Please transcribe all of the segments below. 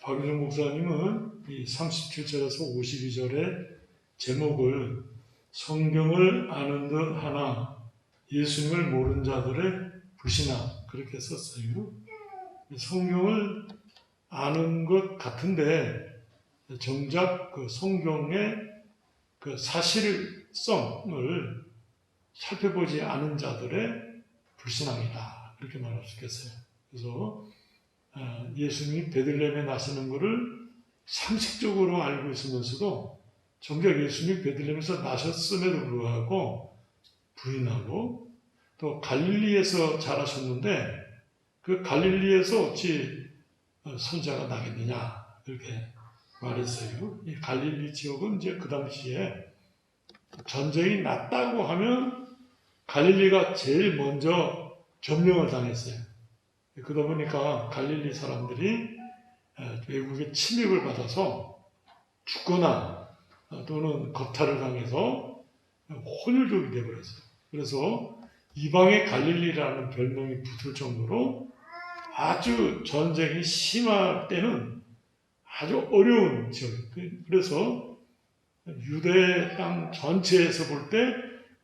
박유정 목사님은 이 37절에서 52절의 제목을 성경을 아는 듯 하나 예수님을 모르는 자들의 불신함 그렇게 썼어요. 성경을 아는 것 같은데 정작 그 성경의 그 사실성을 살펴보지 않은 자들의 불신앙이다 그렇게 말할 수 있겠어요. 그래서 예수님이 베들레헴에 나시는 것을 상식적으로 알고 있으면서도 정작 예수님이 베들레헴에서 나셨음에도 불구하고 부인하고 또 갈릴리에서 자라셨는데 그 갈릴리에서 어찌 선지자가 나겠느냐 이렇게 말했어요. 이 갈릴리 지역은 이제 그 당시에 전쟁이 났다고 하면 갈릴리가 제일 먼저 점령을 당했어요. 그러다 보니까 갈릴리 사람들이 외국의 침입을 받아서 죽거나 또는 겁탈을 당해서 혼혈족이 되어버렸어요. 그래서 이방의 갈릴리라는 별명이 붙을 정도로 아주 전쟁이 심할 때는 아주 어려운 지역이에요. 그래서 유대 땅 전체에서 볼 때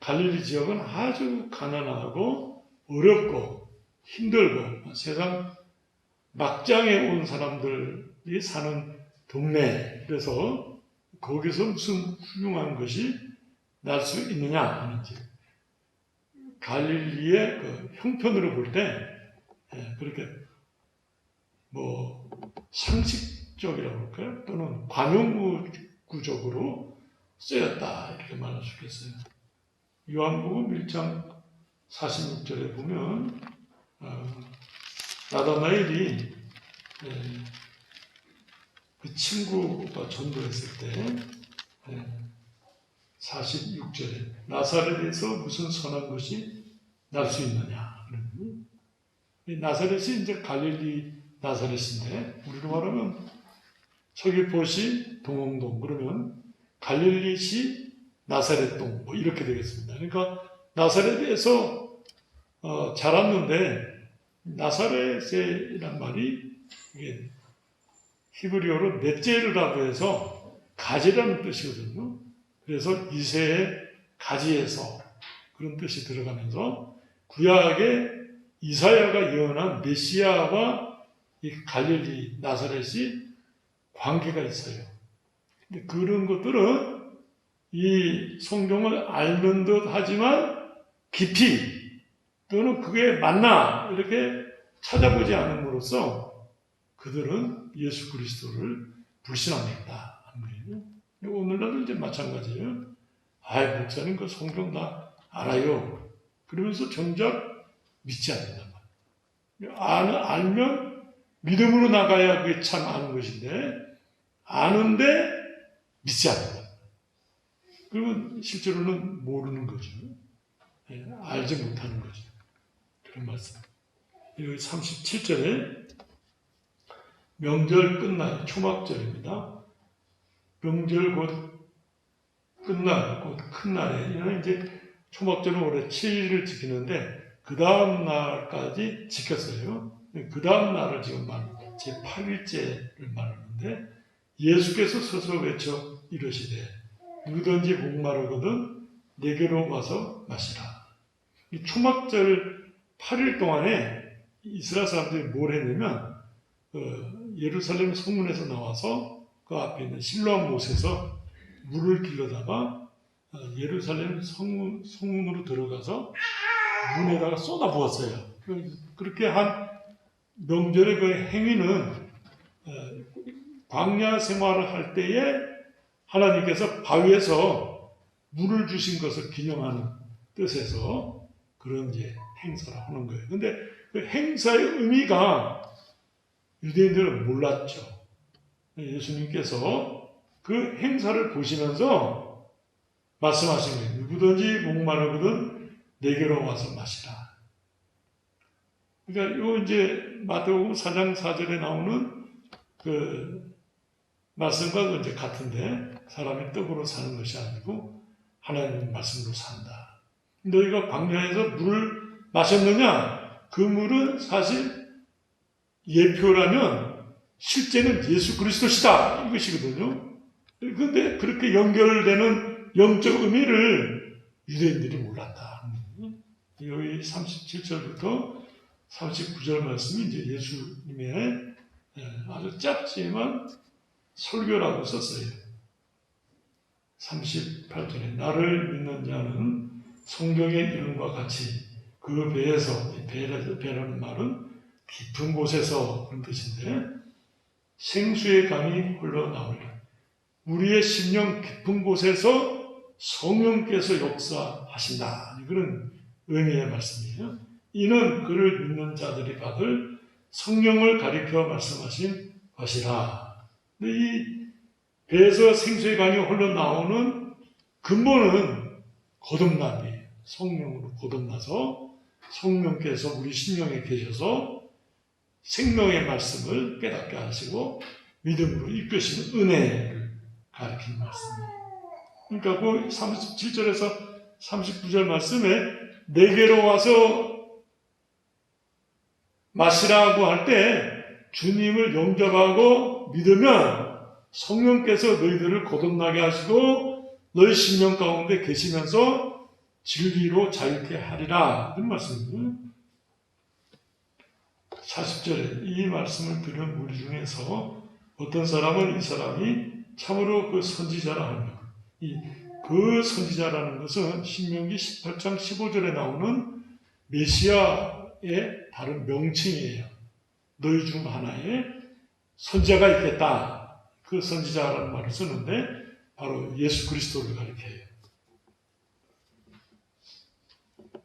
갈릴리 지역은 아주 가난하고 어렵고 힘들고 세상 막장에 온 사람들이 사는 동네. 그래서 거기서 무슨 훌륭한 것이 날 수 있느냐 하는지 갈릴리의 그 형편으로 볼 때 그렇게 뭐 상식적이라고 할까요? 또는 관용구적으로 쓰였다 이렇게 말할 수 있겠어요. 요한복음 1장 46절에 보면 나다나엘이 그 친구가 전도했을 때 46절에 나사렛에서 무슨 선한 것이 날 수 있느냐. 나사렛이 이제 갈릴리 나사렛인데 우리로 말하면 서귀포시 동홍동 그러면 갈릴리시 나사렛동 뭐 이렇게 되겠습니다. 그러니까 나사렛에서 자랐는데 나사렛이란 말이 이게 히브리어로 넷제르라고 해서 가지라는 뜻이거든요. 그래서 이새의 가지에서 그런 뜻이 들어가면서 구약에 이사야가 예언한 메시아와 이 갈릴리 나사렛이 관계가 있어요. 근데 그런 것들은 이 성경을 알는 듯 하지만 깊이 또는 그게 맞나 이렇게 찾아보지 않음으로써 그들은 예수 그리스도를 불신합니다 하는 거예요. 오늘날도 이제 마찬가지예요. 아이 목사님 그 성경 다 알아요. 그러면서 정작 믿지 않는단 말이에요. 알면 믿음으로 나가야 그게 참 아는 것인데 아는데 믿지 않는다. 그러면 실제로는 모르는 거죠. 알지 못하는 거죠. 그런 말씀. 여기 37절에 명절 끝날 초막절입니다. 명절 곧 끝날 곧 큰 날에 이는 이제 초막절은 올해 7일을 지키는데 그 다음 날까지 지켰어요. 그 다음 날을 지금 제 8일째를 말하는데 예수께서 서서 외쳐 이르시되 누구든지 목마르거든 내게로 와서 마시라. 이 초막절 8일 동안에 이스라엘 사람들이 뭘 했냐면 예루살렘 성문에서 나와서 그 앞에 있는 실로암 못에서 물을 길러다가 예루살렘 성문으로 들어가서 문에다가 쏟아 부었어요. 그렇게 한 명절의 그 행위는 광야 생활을 할 때에 하나님께서 바위에서 물을 주신 것을 기념하는 뜻에서 그런 이제 행사를 하는 거예요. 근데 그 행사의 의미가 유대인들은 몰랐죠. 예수님께서 그 행사를 보시면서 말씀하신 거예요. 누구든지 목마르거든 내게로 와서 마시라. 그러니까 요 이제 마태복음 4장 4절에 나오는 그 말씀과 이제 같은데 사람이 떡으로 사는 것이 아니고 하나님 말씀으로 산다. 너희가 광야에서 물을 마셨느냐? 그 물은 사실 예표라면 실제는 예수 그리스도시다 이것이거든요. 그런데 그렇게 연결되는 영적 의미를 유대인들이 몰랐다. 여기 37절부터 39절 말씀이 이제 예수님의 아주 짧지만 설교라고 썼어요. 38절에 나를 믿는 자는 성경의 이름과 같이 그 배에서, 배라는 말은 깊은 곳에서 그런 뜻인데 생수의 강이 흘러나오리라. 우리의 심령 깊은 곳에서 성령께서 역사하신다. 그런 의미의 말씀이에요. 이는 그를 믿는 자들이 받을 성령을 가리켜 말씀하신 것이라. 근데 이 배에서 생수의 강이 흘러나오는 근본은 거듭남이에요. 성령으로 거듭나서 성령께서 우리 심령에 계셔서 생명의 말씀을 깨닫게 하시고 믿음으로 이끄시는 은혜를 가리키는 말씀이에요. 그러니까 그 37절에서 39절 말씀에 내게로 와서 마시라고 할 때 주님을 영접하고 믿으면 성령께서 너희들을 거듭나게 하시고 너희 심령 가운데 계시면서 진리로 자유케 하리라. 이런 말씀입니다. 40절에 이 말씀을 들은 무리 중에서 어떤 사람은 이 사람이 참으로 그 선지자라 하며 그 선지자라는 것은 신명기 18장 15절에 나오는 메시아의 다른 명칭이에요. 너희 중 하나에 선지자가 있겠다. 그 선지자라는 말을 쓰는데 바로 예수 그리스도를 가리켜요.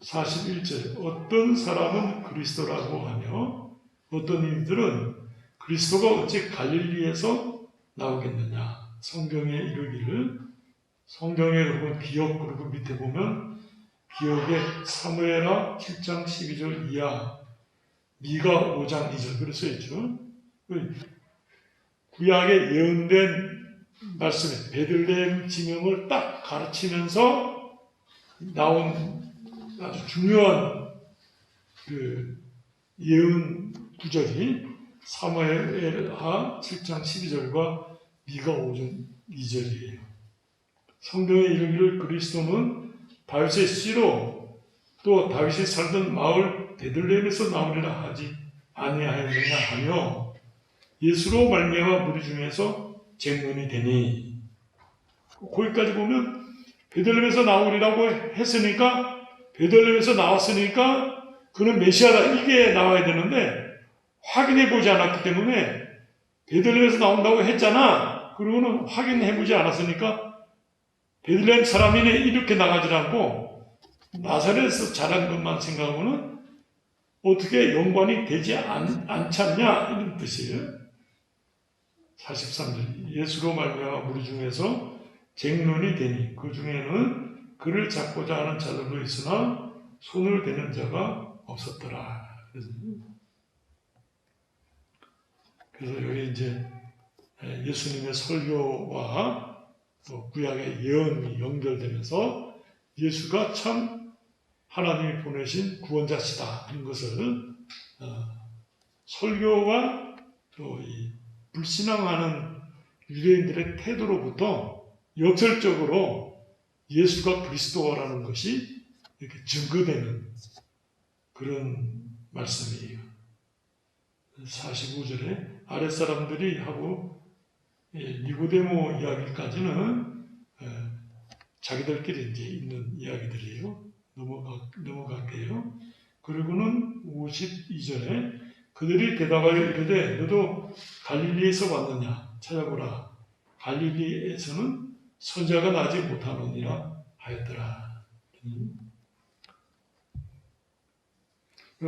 41절 어떤 사람은 그리스도라고 하며 어떤 이들은 그리스도가 어찌 갈릴리에서 나오겠느냐. 성경에 이르기를 성경에 그러면 기억 그리고 밑에 보면 기억에 사무엘하 7장 12절 이하 미가 5장 2절 그렇게 써있죠. 구약에 예언된 말씀에 베들레헴 지명을 딱 가르치면서 나온 아주 중요한 그 예언 구절이 사무엘하 7장 12절과 미가 5장 2절이에요. 성경에 이르기를 그리스도는 다윗의 씨로 또 다윗이 살던 마을 베들레헴에서 나오리라 하지 아니하였느냐 하며 예수로 말미암아 무리 중에서 쟁론이 되니 거기까지 보면 베들레헴에서 나오리라고 했으니까 베들레헴에서 나왔으니까 그는 메시아다 이게 나와야 되는데 확인해 보지 않았기 때문에 베들레헴에서 나온다고 했잖아. 그러고는 확인해 보지 않았으니까 베들레헴 사람이네 이렇게 나가지 않고 나사렛에서 자란 것만 생각하고는 어떻게 연관이 되지 않지 않냐 이런 뜻이에요. 43절 예수로 말미암아 무리 중에서 쟁론이 되니 그 중에는 그를 잡고자 하는 자들도 있으나 손을 대는 자가 없었더라. 그래서 여기 이제 예수님의 설교와 또 구약의 예언이 연결되면서 예수가 참 하나님이 보내신 구원자시다 하는 것을 설교와 또 이 불신앙하는 유대인들의 태도로부터 역설적으로 예수가 그리스도라는 것이 이렇게 증거되는 그런 말씀이에요. 45절에 아랫사람들이 하고 니고데모 이야기까지는 자기들끼리 이제 있는 이야기들이에요. 넘어갈게요. 그리고는 52절에 그들이 대답하여 이르되 너도 갈릴리에서 왔느냐 찾아보라. 갈릴리에서는 선지자가 나지 못하느니라 하였더라.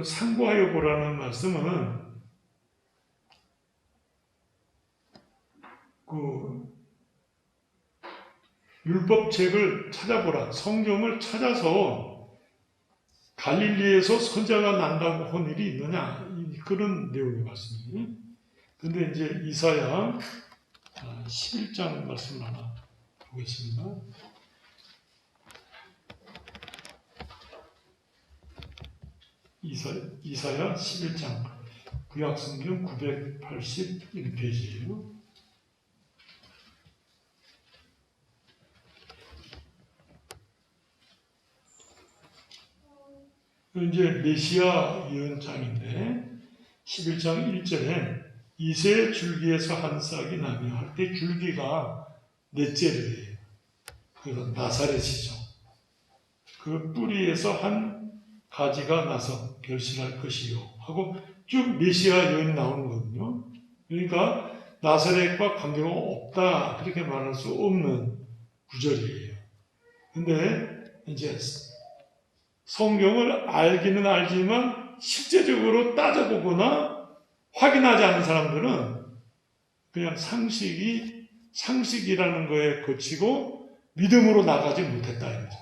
상고하여 보라는 말씀은 그 율법책을 찾아보라. 성경을 찾아서 갈릴리에서 선지자가 난다고 한 일이 있느냐 그런 내용의 말씀이에요. 근데 이제 이사야 11장 말씀 하나 보겠습니다. 이사야 11장 구약성경 981페이지예요. 이제 메시아 예언장인데 11장 1절에 이새 줄기에서 한 싹이 나며 할 때 줄기가 넷째르예요. 그래서 나사렛이죠. 그 뿌리에서 한 가지가 나서 결실할 것이요 하고 쭉 메시아 예언이 나오는 거거든요. 그러니까 나사렛과 관계가 없다 그렇게 말할 수 없는 구절이에요. 근데 이제 성경을 알기는 알지만 실제적으로 따져보거나 확인하지 않는 사람들은 그냥 상식이라는 거에 거치고 믿음으로 나가지 못했다 이거죠.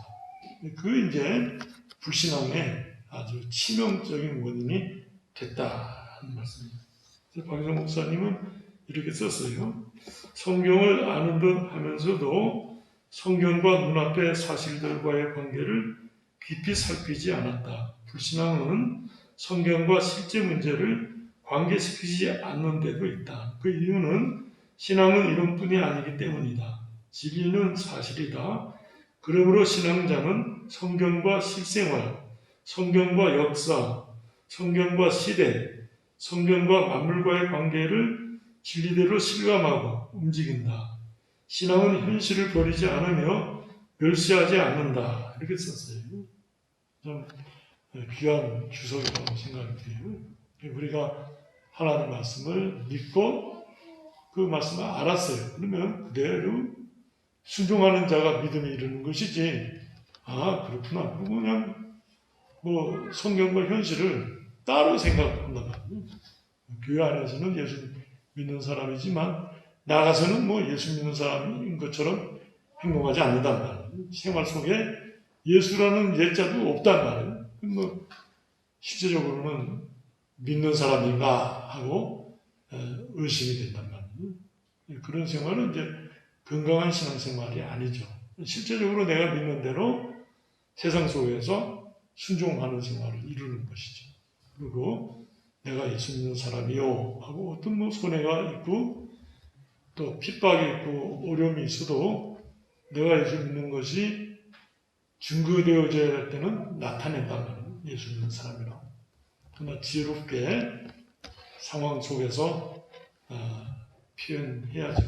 그 이제 불신앙의 아주 치명적인 원인이 됐다 하는 말씀입니다. 박유성 목사님은 이렇게 썼어요. 성경을 아는 듯 하면서도 성경과 눈앞의 사실들과의 관계를 깊이 살피지 않았다. 불신앙은 성경과 실제 문제를 관계시키지 않는 데도 있다. 그 이유는 신앙은 이론뿐이 아니기 때문이다. 진리는 사실이다. 그러므로 신앙자는 성경과 실생활, 성경과 역사, 성경과 시대, 성경과 만물과의 관계를 진리대로 실감하고 움직인다. 신앙은 현실을 버리지 않으며 멸시하지 않는다. 이렇게 썼어요. 좀 귀한 주석이라고 생각이 돼요. 우리가 하나님 말씀을 믿고 그 말씀을 알았어요. 그러면 그대로 순종하는 자가 믿음이 이루는 것이지. 아 그렇구나. 그냥 뭐 성경과 현실을 따로 생각한단 말이에요. 교회 안에서는 예수 믿는 사람이지만 나가서는 뭐 예수 믿는 사람인 것처럼 행동하지 않는단 말이에요. 생활 속에 예수라는 예자도 없단 말이에요. 뭐 실제적으로는 믿는 사람인가 하고 의심이 된단 말이에요. 그런 생활은 이제 건강한 신앙생활이 아니죠. 실제적으로 내가 믿는 대로 세상 속에서 순종하는 생활을 이루는 것이죠. 그리고 내가 예수 믿는 사람이요 하고 어떤 뭐 손해가 있고 또 핍박이 있고 어려움이 있어도 내가 예수 믿는 것이 증거되어져야 할 때는 나타낸단 말이에요. 예수 믿는 사람이라고. 그러나 지혜롭게 상황 속에서 표현해야죠.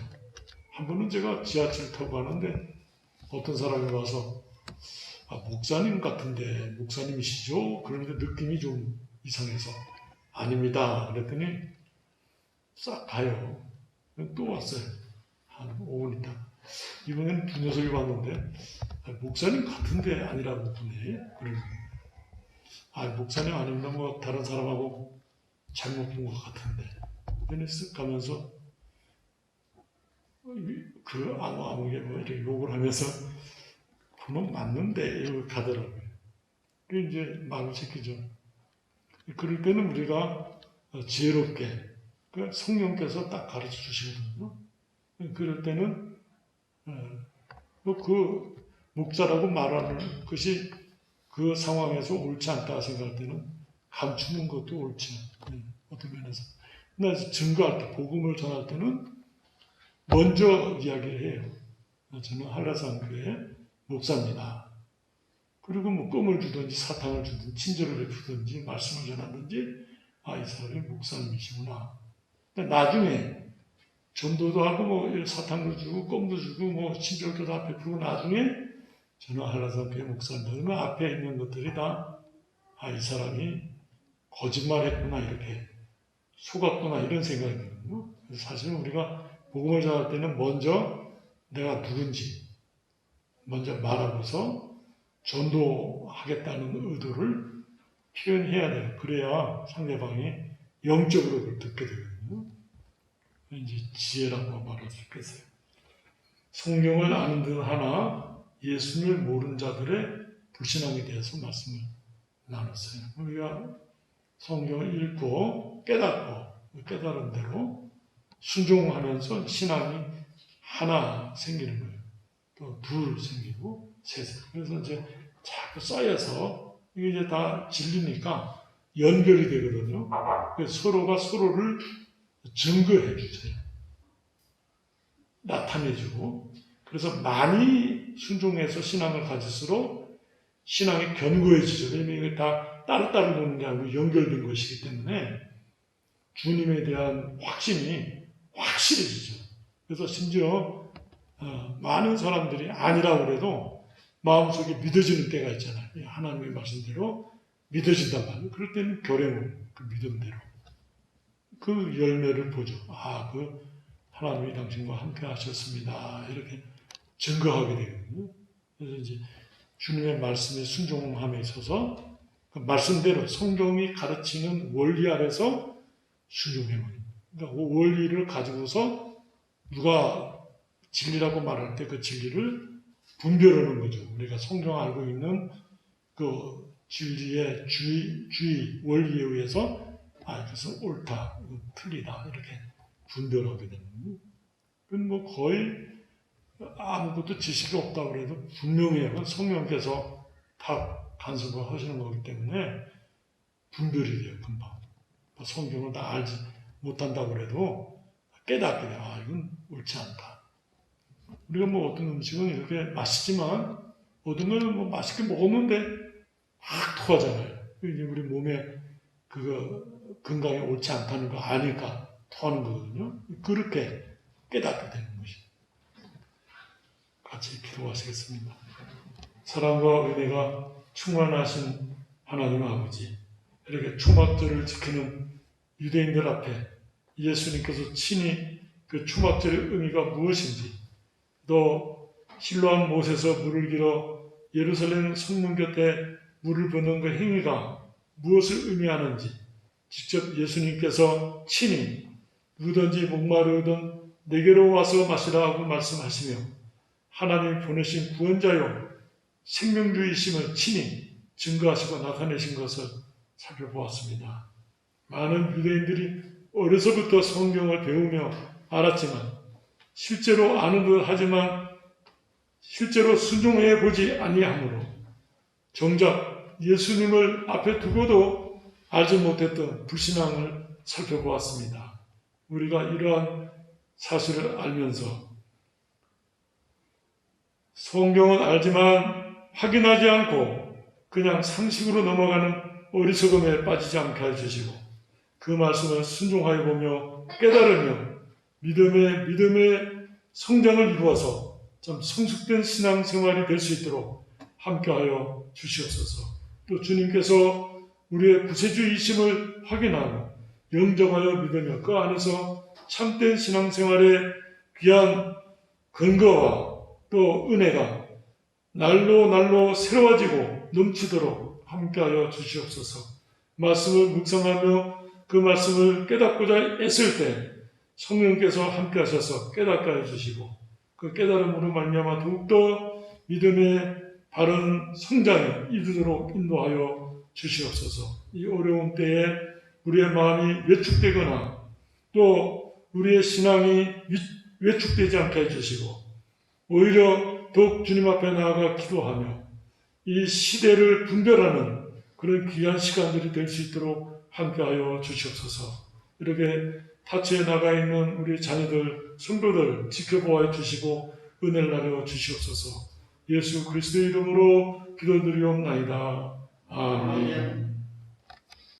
한 번은 제가 지하철 타고 가는데 어떤 사람이 와서 목사님 같은데 목사님이시죠? 그런데 느낌이 좀 이상해서 아닙니다. 그랬더니 싹 가요. 또 왔어요. 한 5분 있다. 이번엔 두 녀석이 왔는데 목사님 같은데 아니라고 보네. 그러고 목사님 아닙니다. 뭐 다른 사람하고 잘못 본 것 같은데. 그랬더니 쓱 가면서 그 아무게 뭐 이렇게 욕을 하면서 그놈 맞는데 이러고 가더라고요. 그 이제 마음을 새기죠. 그럴 때는 우리가 지혜롭게 성령께서 딱 가르쳐 주시거든요. 그럴 때는 그 목자라고 말하는 것이 그 상황에서 옳지 않다 생각할 때는 감추는 것도 옳지 어떤 면에서. 그러나 증거할 때 복음을 전할 때는 먼저 이야기를 해요. 저는 한라산교회 목사입니다. 그리고 뭐 껌을 주든지 사탕을 주든지 친절을 베푸든지 말씀을 전하든지 이 사람이 목사님이시구나. 나중에 전도도 하고 뭐 사탕도 주고 껌도 주고 뭐 친절도 다 베푸고 나중에 저는 한라산교회 목사입니다. 그러면 앞에 있는 것들이 다 이 사람이 거짓말했구나 이렇게 속았구나 이런 생각이 들거든요. 사실은 우리가 복음을 전할 때는 먼저 내가 누군지 먼저 말하고서 전도하겠다는 의도를 표현해야 돼요. 그래야 상대방이 영적으로 그걸 듣게 되거든요. 이제 지혜라고 말할 수 있겠어요. 성경을 아는 듯 하나 예수를 모르는 자들의 불신앙에 대해서 말씀을 나눴어요. 우리가 성경을 읽고 깨닫고 깨달은 대로 순종하면서 신앙이 하나 생기는 거예요. 또 둘 생기고 셋. 그래서 이제 자꾸 쌓여서 이게 이제 다 진리니까 연결이 되거든요. 그래서 서로가 서로를 증거해 주세요. 나타내주고. 그래서 많이 순종해서 신앙을 가질수록 신앙이 견고해지죠. 왜냐하면 이게 다 따로따로 노는 게 아니고 연결된 것이기 때문에 주님에 대한 확신이 확실해지죠. 그래서 심지어 많은 사람들이 아니라고 그래도 마음속에 믿어지는 때가 있잖아요. 하나님의 말씀대로 믿어진단 말이에요. 그럴 때는 결행으로 그 믿음대로 그 열매를 보죠. 그 하나님이 당신과 함께 하셨습니다. 이렇게 증거하게 되거든요. 그래서 이제 주님의 말씀에 순종함에 있어서 그 말씀대로 성경이 가르치는 원리 아래서 순종해버립니다. 그러니까 그 원리를 가지고서 누가 진리라고 말할 때 그 진리를 분별하는 거죠. 우리가 성경 알고 있는 그 진리의 주의 원리에 의해서 그것은 옳다, 틀리다 이렇게 분별하게 되는 거예요. 그건 뭐 거의 아무것도 지식이 없다고 해도 분명해요. 성령께서 다 간섭을 하시는 거기 때문에 분별이 돼요, 금방. 성경을 다 알지 못한다고 해도 깨닫게 돼요. 이건 옳지 않다. 우리가 뭐 어떤 음식은 이렇게 맛있지만 어떤 건 뭐 맛있게 먹었는데 막 토하잖아요. 이게 우리 몸에 그거 건강에 옳지 않다는 거 아니까 토하는 거거든요. 그렇게 깨닫게 되는 것이죠. 같이 기도하시겠습니다. 사랑과 은혜가 충만하신 하나님 아버지, 이렇게 초막절을 지키는 유대인들 앞에 예수님께서 친히 그 초막절의 의미가 무엇인지, 또 실로암 못에서 물을 길어 예루살렘 성문 곁에 물을 붓는 그 행위가 무엇을 의미하는지 직접 예수님께서 친히 누구든지 목마르든 내게로 와서 마시라 하고 말씀하시며 하나님이 보내신 구원자요 생명주이심을 친히 증거하시고 나타내신 것을 살펴보았습니다. 많은 유대인들이 어려서부터 성경을 배우며 알았지만 실제로 아는 듯 하지만 실제로 순종해 보지 아니하므로 정작 예수님을 앞에 두고도 알지 못했던 불신앙을 살펴보았습니다. 우리가 이러한 사실을 알면서 성경은 알지만 확인하지 않고 그냥 상식으로 넘어가는 어리석음에 빠지지 않게 해주시고 그 말씀을 순종하여 보며 깨달으며 믿음의 성장을 이루어서 좀 성숙된 신앙생활이 될 수 있도록 함께하여 주시옵소서. 또 주님께서 우리의 구세주이심을 확인하고 영접하여 믿으며 그 안에서 참된 신앙생활의 귀한 근거와 또 은혜가 날로 새로워지고 넘치도록 함께하여 주시옵소서. 말씀을 묵상하며 그 말씀을 깨닫고자 애쓸 때 성령께서 함께하셔서 깨닫게 해주시고 그 깨달음으로 말미암아 더욱더 믿음의 바른 성장에 이르도록 인도하여 주시옵소서. 이 어려운 때에 우리의 마음이 외축되거나 또 우리의 신앙이 외축되지 않게 해주시고 오히려 더욱 주님 앞에 나아가 기도하며 이 시대를 분별하는 그런 귀한 시간들이 될 수 있도록 함께하여 주시옵소서. 이렇게 타치에 나가 있는 우리 자녀들, 성도들 지켜보아 주시고 은혜를 나려 주시옵소서. 예수 그리스도의 이름으로 기도드리옵나이다. 아멘.